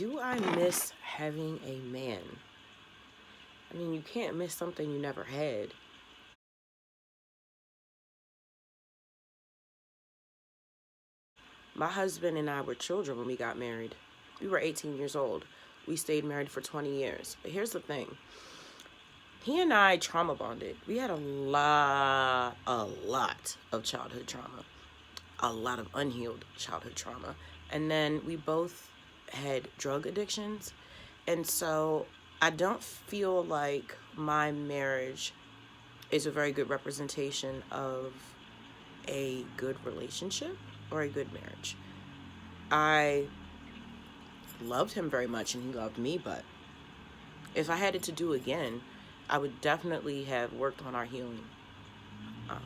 Do I miss having a man? I mean, you can't miss something you never had. My husband and I were children when we got married. We were 18 years old. We stayed married for 20 years. But here's the thing. He and I trauma bonded. We had a lot of childhood trauma. A lot of unhealed childhood trauma. And then we both had drug addictions. And so I don't feel like my marriage is a very good representation of a good relationship or a good marriage. I loved him very much and he loved me, but if I had it to do again, I would definitely have worked on our healing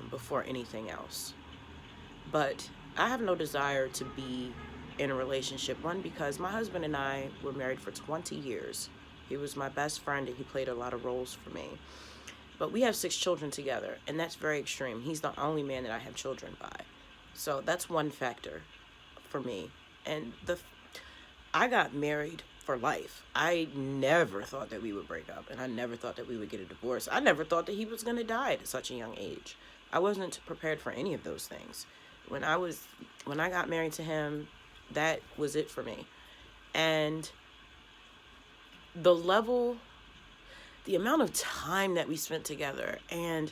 before anything else. But I have no desire to be in a relationship. One, because my husband and I were married for 20 years. He was my best friend and he played a lot of roles for me. But we have 6 children together, and that's very extreme. He's the only man that I have children by. So that's one factor for me. And I got married for life. I never thought that we would break up, and I never thought that we would get a divorce. I never thought that he was going to die at such a young age. I wasn't prepared for any of those things. When I got married to him, that was it for me. And the amount of time that we spent together and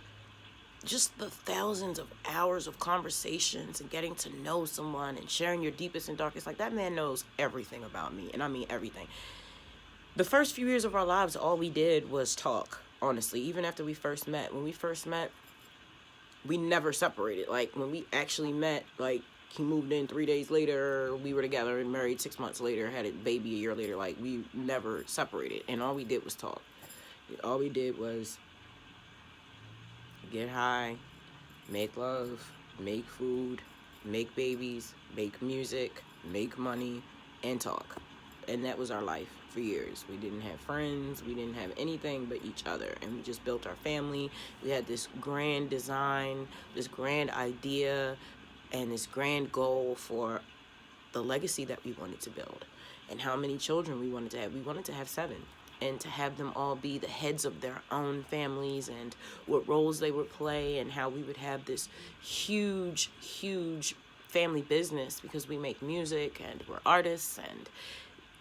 just the thousands of hours of conversations and getting to know someone and sharing your deepest and darkest, like that man knows everything about me, and I mean everything. The first few years of our lives, all we did was talk, honestly, even after we first met. When we first met, we never separated. Like, when we actually met, like, he moved in 3 days later, we were together and married 6 months later, had a baby a year later. Like, we never separated, and all we did was talk. All we did was get high, make love, make food, make babies, make music, make money, and talk. And that was our life for years. We didn't have friends. We didn't have anything but each other. And we just built our family. We had this grand design, this grand idea, and this grand goal for the legacy that we wanted to build and how many children we wanted to have. We wanted to have 7. And to have them all be the heads of their own families and what roles they would play and how we would have this huge family business because we make music and we're artists and,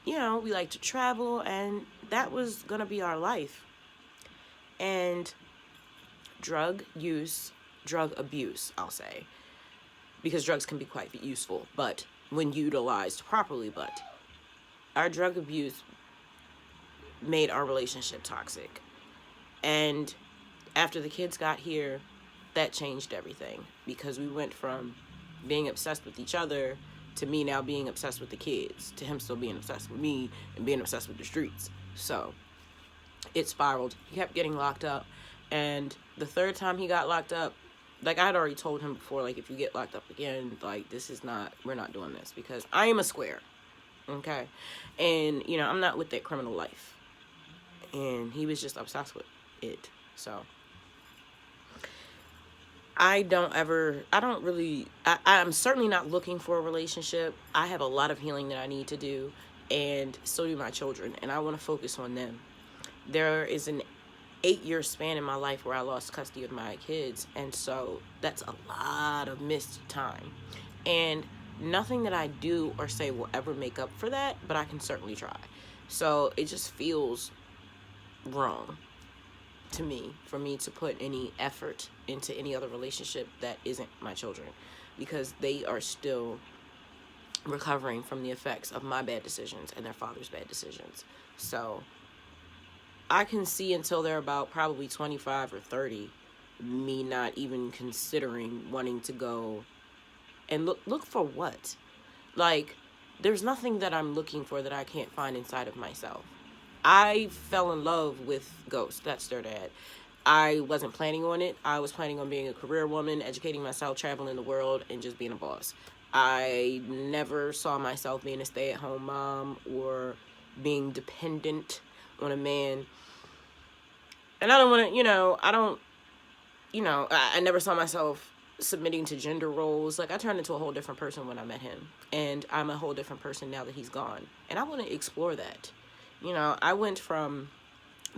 we like to travel, and that was going to be our life. And drug abuse, I'll say, because drugs can be quite useful, but when utilized properly, but our drug abuse made our relationship toxic. And after the kids got here, that changed everything, because we went from being obsessed with each other to me now being obsessed with the kids, to him still being obsessed with me and being obsessed with the streets. So it spiraled. He kept getting locked up, and the third time he got locked up, like I had already told him before, like, if you get locked up again, like, we're not doing this, because I am a square, okay? And, I'm not with that criminal life. And he was just obsessed with it. So I'm certainly not looking for a relationship. I have a lot of healing that I need to do, and so do my children, and I want to focus on them. There is an 8-year span in my life where I lost custody of my kids, and so that's a lot of missed time. And nothing that I do or say will ever make up for that, but I can certainly try. So it just feels wrong to me for me to put any effort into any other relationship that isn't my children, because they are still recovering from the effects of my bad decisions and their father's bad decisions. So I can see until they're about probably 25 or 30 me not even considering wanting to go and look for what. Like, there's nothing that I'm looking for that I can't find inside of myself. I fell in love with Ghost. That's their dad. I wasn't planning on it. I was planning on being a career woman, educating myself, traveling the world, and just being a boss. I never saw myself being a stay-at-home mom or being dependent on a man. And I don't want to, I never saw myself submitting to gender roles. Like, I turned into a whole different person when I met him, and I'm a whole different person now that he's gone, and I want to explore that. You know, I went from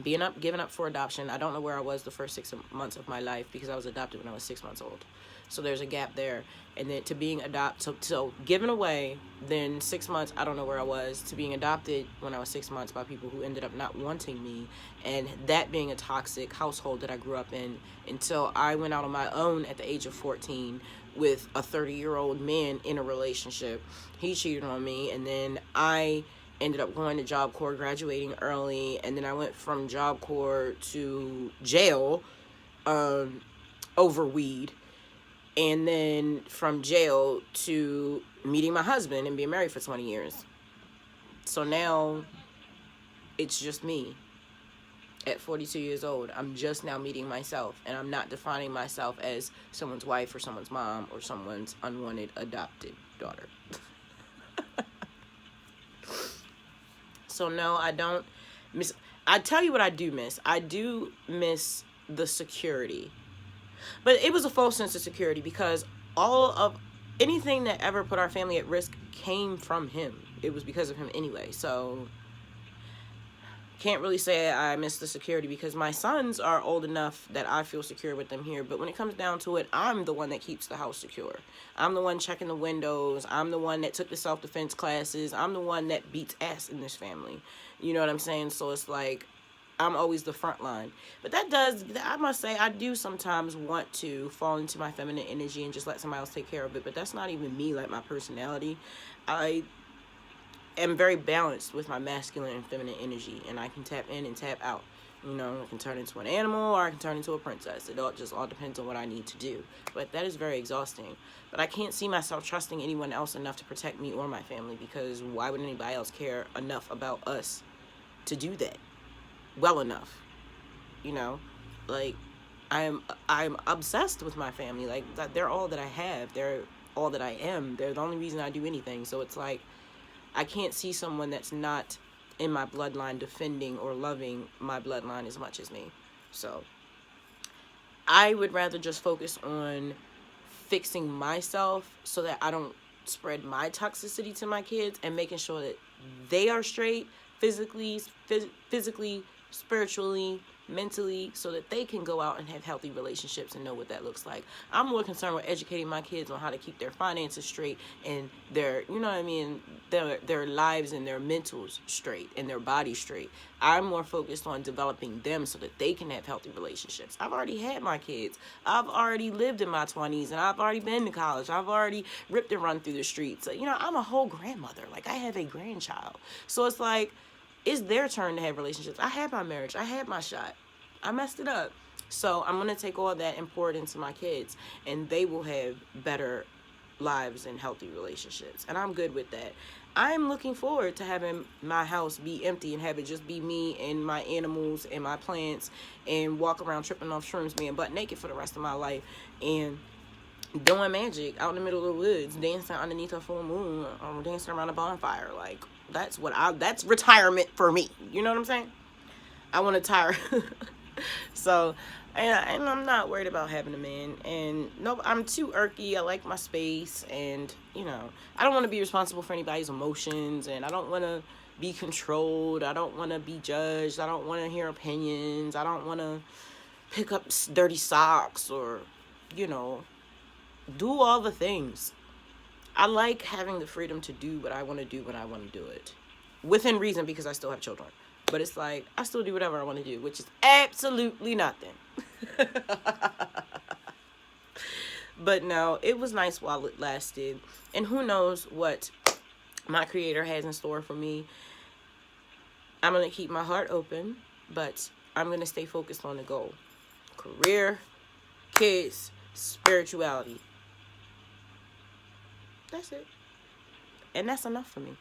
giving up for adoption. I don't know where I was the first 6 months of my life because I was adopted when I was 6 months old. So there's a gap there. And then to being adopted, so given away, then 6 months, I don't know where I was, to being adopted when I was 6 months by people who ended up not wanting me. And that being a toxic household that I grew up in until I went out on my own at the age of 14 with a 30-year-old man in a relationship. He cheated on me, and then I ended up going to Job Corps, graduating early, and then I went from Job Corps to jail over weed, and then from jail to meeting my husband and being married for 20 years. So now it's just me. At 42 years old, I'm just now meeting myself, and I'm not defining myself as someone's wife or someone's mom or someone's unwanted adopted daughter. So no, I don't miss. I tell you what I do miss. I do miss the security. But it was a false sense of security because all of anything that ever put our family at risk came from him. It was because of him anyway. So can't really say I miss the security because my sons are old enough that I feel secure with them here. But when it comes down to it, I'm the one that keeps the house secure. I'm the one checking the windows. I'm the one that took the self-defense classes. I'm the one that beats ass in this family. You know what I'm saying? So it's like I'm always the front line. But I must say, I do sometimes want to fall into my feminine energy and just let somebody else take care of it. But that's not even me, like my personality. I am very balanced with my masculine and feminine energy, and I can tap in and tap out. You know, I can turn into an animal or I can turn into a princess. It just all depends on what I need to do. But that is very exhausting. But I can't see myself trusting anyone else enough to protect me or my family, because why would anybody else care enough about us to do that well enough? You know, like I'm obsessed with my family. Like, they're all that I have. They're all that I am. They're the only reason I do anything. So it's like I can't see someone that's not in my bloodline defending or loving my bloodline as much as me. So I would rather just focus on fixing myself so that I don't spread my toxicity to my kids, and making sure that they are straight physically, spiritually, mentally, so that they can go out and have healthy relationships and know what that looks like. I'm more concerned with educating my kids on how to keep their finances straight and their, you know what I mean, their lives and their mentals straight and their body straight. I'm more focused on developing them so that they can have healthy relationships. I've already had my kids. I've already lived in my 20s, and I've already been to college. I've already ripped and run through the streets. You know, I'm a whole grandmother. Like, I have a grandchild. So it's like, it's their turn to have relationships. I had my marriage. I had my shot. I messed it up. So I'm going to take all that and pour it into my kids, and they will have better lives and healthy relationships. And I'm good with that. I'm looking forward to having my house be empty and have it just be me and my animals and my plants, and walk around tripping off shrooms, being butt naked for the rest of my life, and doing magic out in the middle of the woods, dancing underneath a full moon, or dancing around a bonfire. Like, that's retirement for me. You know what I'm saying? I want to retire. So, and I'm not worried about having a man. And no, I'm too irky. I like my space, and you know, I don't want to be responsible for anybody's emotions, and I don't want to be controlled. I don't want to be judged. I don't want to hear opinions. I don't want to pick up dirty socks or, you know, do all the things. I like having the freedom to do what I want to do when I want to do it, within reason, because I still have children. But it's like, I still do whatever I want to do, which is absolutely nothing. But no, it was nice while it lasted. And who knows what my creator has in store for me. I'm going to keep my heart open, but I'm going to stay focused on the goal. Career, kids, spirituality. That's it. And that's enough for me.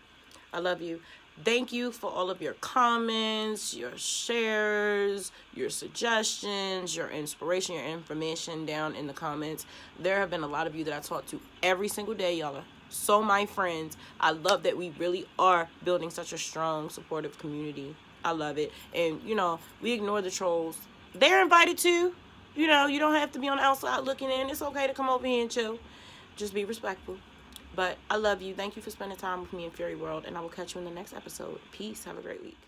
I love you. Thank you for all of your comments, your shares, your suggestions, your inspiration, your information down in the comments. There have been a lot of you that I talk to every single day. Y'all are so my friends. I love that we really are building such a strong, supportive community. I love it. And, you know, we ignore the trolls. They're invited too. You know, you don't have to be on the outside looking in. It's okay to come over here and chill. Just be respectful. But I love you. Thank you for spending time with me in Fairy World, and I will catch you in the next episode. Peace. Have a great week.